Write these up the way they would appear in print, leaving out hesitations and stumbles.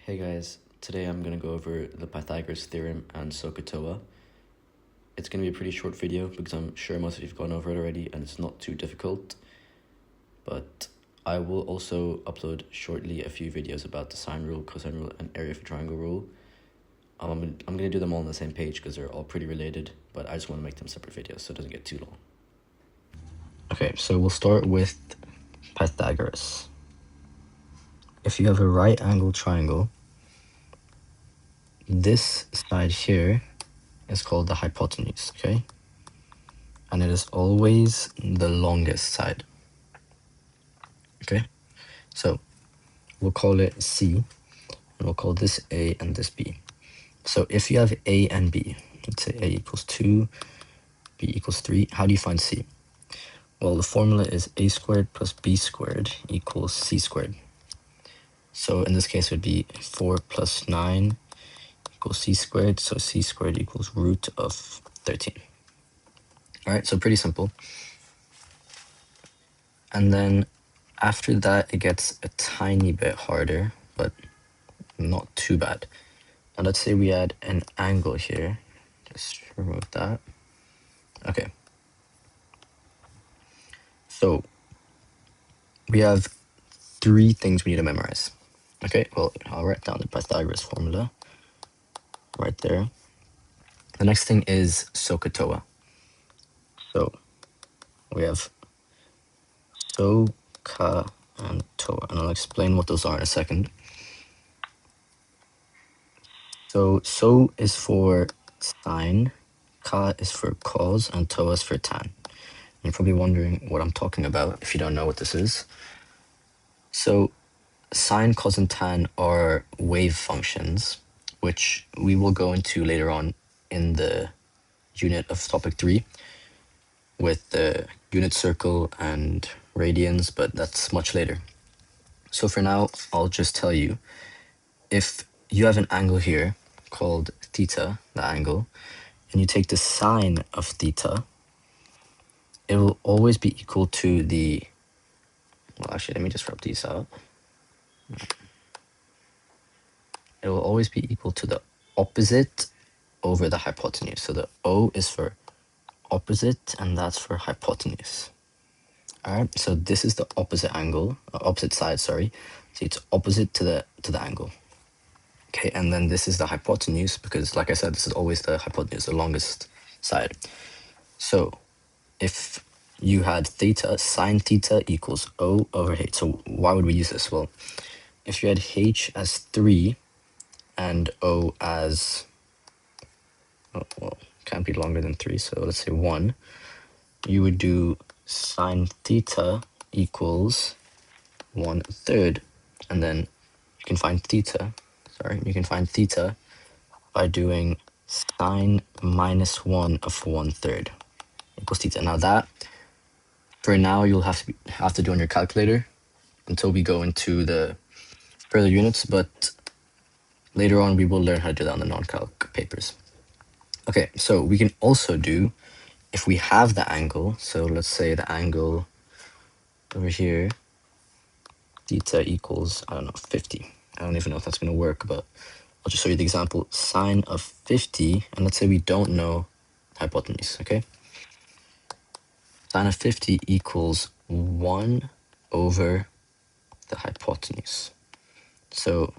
Hey guys, today I'm going to go over the Pythagoras theorem and SOH CAH TOA. It's going to be a pretty short video because I'm sure most of you have gone over it already and it's not too difficult. But I will also upload shortly a few videos about the sine rule, cosine rule, and area of a triangle rule. I'm going to do them all on the same page because they're all pretty related, but I just want to make them separate videos so it doesn't get too long. Okay, so we'll start with Pythagoras. If you have a right angle triangle, this side here is called the hypotenuse, okay? And it is always the longest side, okay? So we'll call it C, and we'll call this A and this B. So if you have A and B, let's say A equals 2, B equals 3, how do you find C? Well, the formula is A squared plus B squared equals C squared. So in this case, it would be 4 plus 9 equals C squared, so C squared equals root of 13. All right, so pretty simple. And then after that, it gets a tiny bit harder, but not too bad. Now let's say we add an angle here. Just remove that. Okay. So we have 3 things we need to memorize. Okay, well, I'll write down the Pythagoras formula right there. The next thing is SOH CAH TOA. So we have SOH CAH and TOA, and I'll explain what those are in a second. So SOH is for sine, CAH is for cos, and TOA is for tan. You're probably wondering what I'm talking about if you don't know what this is. So sine, cos, and tan are wave functions, which we will go into later on in the unit of topic 3 with the unit circle and radians, but that's much later. So for now, I'll just tell you, if you have an angle here called theta, the angle, and you take the sine of theta, it will always be equal to the, well, actually, let me just rub these out. It will always be equal to the opposite over the hypotenuse. So the O is for opposite, and that's for hypotenuse. All right, so this is the opposite angle, opposite side, sorry. So it's opposite to the angle. Okay, and then this is the hypotenuse because, like I said, this is always the hypotenuse, the longest side. So if you had theta, sine theta equals O over H. So why would we use this? Well, if you had H as 3 and O as, well, can't be longer than 3, so let's say 1, you would do sine theta equals 1/3, and then you can find theta, by doing sine minus 1 of 1/3 equals theta. Now that, for now, you'll have to do on your calculator until we go into the further units, but later on we will learn how to do that on the non-calc papers. Okay, so we can also do, if we have the angle, so let's say the angle over here, theta equals, I don't know, 50. I don't even know if that's going to work, but I'll just show you the example. Sine of 50, and let's say we don't know hypotenuse, okay? Sine of 50 equals 1 over the hypotenuse. So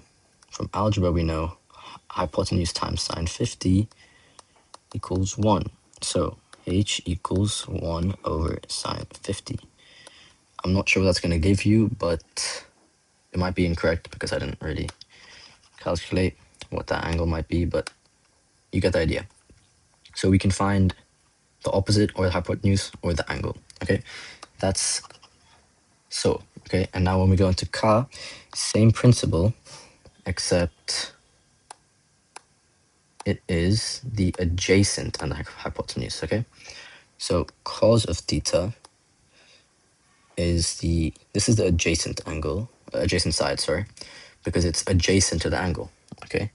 from algebra, we know hypotenuse times sine 50 equals 1. So h equals 1 over sine 50. I'm not sure what that's going to give you, but it might be incorrect because I didn't really calculate what that angle might be, but you get the idea. So we can find the opposite or the hypotenuse or the angle, okay? That's so, okay? And now when we go into CAH, same principle, except it is the adjacent and the hypotenuse, okay? So cos of theta is this is the adjacent angle, adjacent side, sorry, because it's adjacent to the angle, okay?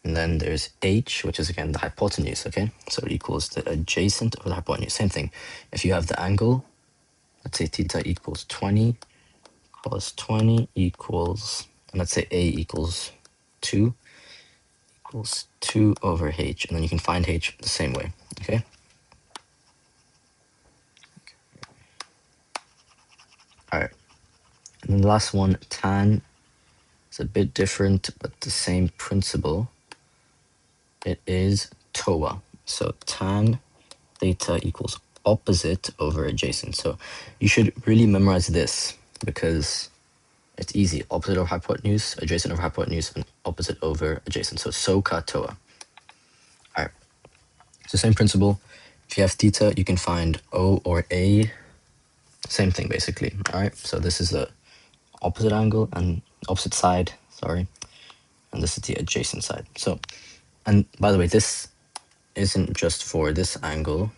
And then there's h, which is again the hypotenuse, okay? So it equals the adjacent of the hypotenuse. Same thing. If you have the angle, let's say theta equals 20, cos 20 equals, and let's say a equals 2 equals 2 over h, and then you can find h the same way, okay? All right, and then the last one, tan, is a bit different, but the same principle. It is TOA. So tan theta equals opposite over adjacent. So you should really memorize this because it's easy. Opposite over hypotenuse, adjacent over hypotenuse, and opposite over adjacent. So SOH CAH TOA. All right. So same principle. If you have theta, you can find O or A. Same thing basically. All right. So this is the opposite angle and opposite side. Sorry. And this is the adjacent side. So, and by the way, this isn't just for this angle.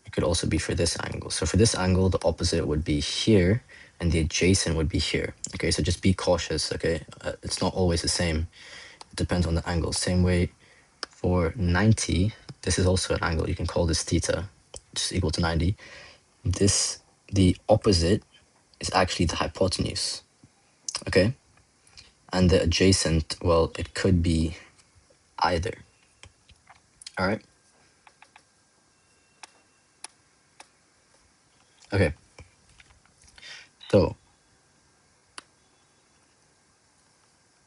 It could also be for this angle. So for this angle, the opposite would be here and the adjacent would be here. Okay, so just be cautious, okay? It's not always the same. It depends on the angle. Same way for 90, this is also an angle. You can call this theta, which is equal to 90. The opposite is actually the hypotenuse, okay? And the adjacent, well, it could be either, all right? Okay, so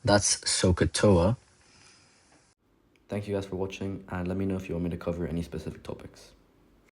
that's SOH CAH TOA. Thank you guys for watching, and let me know if you want me to cover any specific topics.